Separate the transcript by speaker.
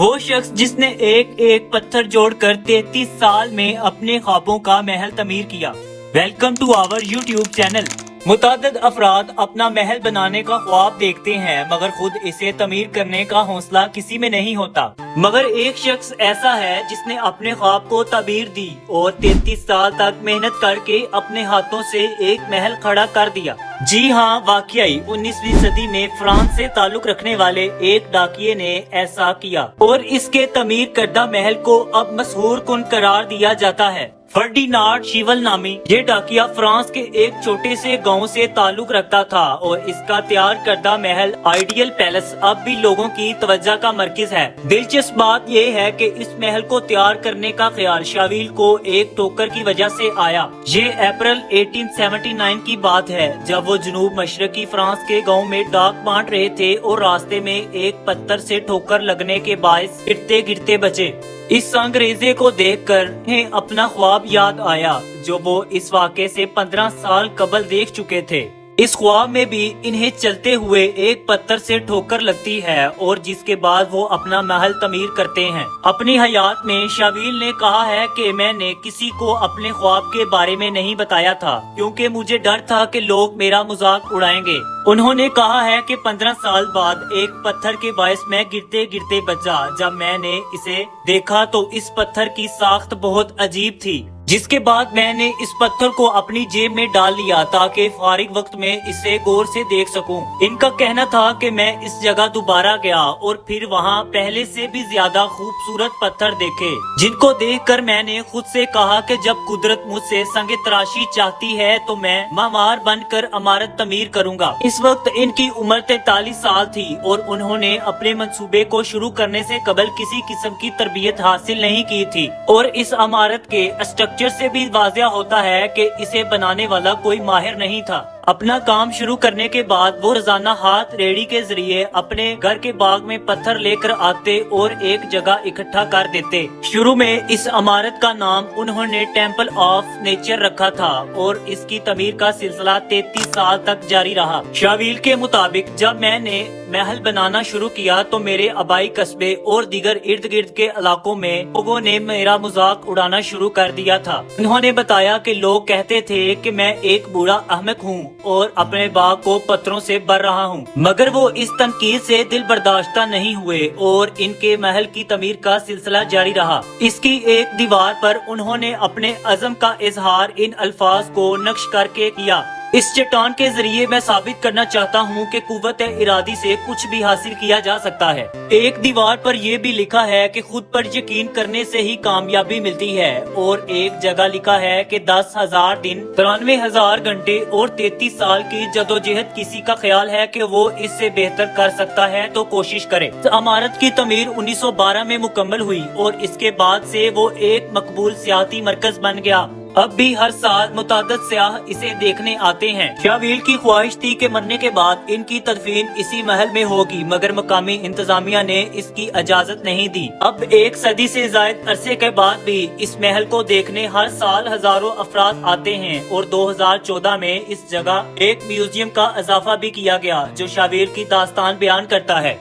Speaker 1: وہ شخص جس نے ایک ایک پتھر جوڑ کر 33 سال میں اپنے خوابوں کا محل تعمیر کیا۔ Welcome to our YouTube channel. متعدد افراد اپنا محل بنانے کا خواب دیکھتے ہیں مگر خود اسے تعمیر کرنے کا حوصلہ کسی میں نہیں ہوتا، مگر ایک شخص ایسا ہے جس نے اپنے خواب کو تعبیر دی اور 33 سال تک محنت کر کے اپنے ہاتھوں سے ایک محل کھڑا کر دیا۔ جی ہاں، واقعی 19ویں صدی میں فرانس سے تعلق رکھنے والے ایک ڈاکیے نے ایسا کیا اور اس کے تعمیر کردہ محل کو اب مسحور کن قرار دیا جاتا ہے۔ فرڈینانڈ شیول نامی یہ ڈاکیا فرانس کے ایک چھوٹے سے گاؤں سے تعلق رکھتا تھا اور اس کا تیار کردہ محل آئیڈیل پیلس اب بھی لوگوں کی توجہ کا مرکز ہے۔ دلچسپ بات یہ ہے کہ اس محل کو تیار کرنے کا خیال شاویل کو ایک ٹوکر کی وجہ سے آیا۔ یہ اپریل 1879 کی بات ہے جب وہ جنوب مشرقی فرانس کے گاؤں میں ڈاک بانٹ رہے تھے اور راستے میں ایک پتھر سے ٹھوکر لگنے کے باعث گرتے گرتے بچے۔ اس انگریزے کو دیکھ کر انہیں اپنا خواب یاد آیا جو وہ اس واقعے سے 15 سال قبل دیکھ چکے تھے۔ اس خواب میں بھی انہیں چلتے ہوئے ایک پتھر سے ٹھوکر لگتی ہے اور جس کے بعد وہ اپنا محل تعمیر کرتے ہیں۔ اپنی حیات میں شاویل نے کہا ہے کہ میں نے کسی کو اپنے خواب کے بارے میں نہیں بتایا تھا کیونکہ مجھے ڈر تھا کہ لوگ میرا مذاق اڑائیں گے۔ انہوں نے کہا ہے کہ 15 سال بعد ایک پتھر کے باعث میں گرتے گرتے بچا۔ جب میں نے اسے دیکھا تو اس پتھر کی ساخت بہت عجیب تھی، جس کے بعد میں نے اس پتھر کو اپنی جیب میں ڈال لیا تاکہ فارغ وقت میں اسے غور سے دیکھ سکوں۔ ان کا کہنا تھا کہ میں اس جگہ دوبارہ گیا اور پھر وہاں پہلے سے بھی زیادہ خوبصورت پتھر دیکھے جن کو دیکھ کر میں نے خود سے کہا کہ جب قدرت مجھ سے سنگ تراشی چاہتی ہے تو میں معمار بن کر عمارت تعمیر کروں گا۔ اس وقت ان کی عمر 43 سال تھی اور انہوں نے اپنے منصوبے کو شروع کرنے سے قبل کسی قسم کی تربیت حاصل نہیں کی تھی اور اس عمارت کے اسٹرکچر سے بھی واضح ہوتا ہے کہ اسے بنانے والا کوئی ماہر نہیں تھا۔ اپنا کام شروع کرنے کے بعد وہ روزانہ ہاتھ ریڑھی کے ذریعے اپنے گھر کے باغ میں پتھر لے کر آتے اور ایک جگہ اکٹھا کر دیتے۔ شروع میں اس عمارت کا نام انہوں نے ٹیمپل آف نیچر رکھا تھا اور اس کی تعمیر کا سلسلہ 33 سال تک جاری رہا۔ شاویل کے مطابق جب میں نے محل بنانا شروع کیا تو میرے آبائی قصبے اور دیگر ارد گرد کے علاقوں میں لوگوں نے میرا مذاق اڑانا شروع کر دیا تھا۔ انہوں نے بتایا کہ لوگ کہتے تھے کہ میں ایک بوڑھا احمق ہوں اور اپنے باغ کو پتھروں سے بھر رہا ہوں، مگر وہ اس تنقید سے دل برداشتہ نہیں ہوئے اور ان کے محل کی تعمیر کا سلسلہ جاری رہا۔ اس کی ایک دیوار پر انہوں نے اپنے عزم کا اظہار ان الفاظ کو نقش کر کے کیا: اس چٹان کے ذریعے میں ثابت کرنا چاہتا ہوں کہ قوت ارادی سے کچھ بھی حاصل کیا جا سکتا ہے۔ ایک دیوار پر یہ بھی لکھا ہے کہ خود پر یقین کرنے سے ہی کامیابی ملتی ہے اور ایک جگہ لکھا ہے کہ 10,000 دن، 93,000 گھنٹے اور 33 سال کی جدوجہد کسی کا خیال ہے کہ وہ اس سے بہتر کر سکتا ہے تو کوشش کرے۔ عمارت کی تعمیر 1912 میں مکمل ہوئی اور اس کے بعد سے وہ ایک مقبول سیاحتی مرکز بن گیا۔ اب بھی ہر سال متعدد سیاح اسے دیکھنے آتے ہیں۔ شاویل کی خواہش تھی کہ مرنے کے بعد ان کی تدفین اسی محل میں ہوگی مگر مقامی انتظامیہ نے اس کی اجازت نہیں دی۔ اب ایک صدی سے زائد عرصے کے بعد بھی اس محل کو دیکھنے ہر سال ہزاروں افراد آتے ہیں اور 2014 میں اس جگہ ایک میوزیم کا اضافہ بھی کیا گیا جو شاویل کی داستان بیان کرتا ہے۔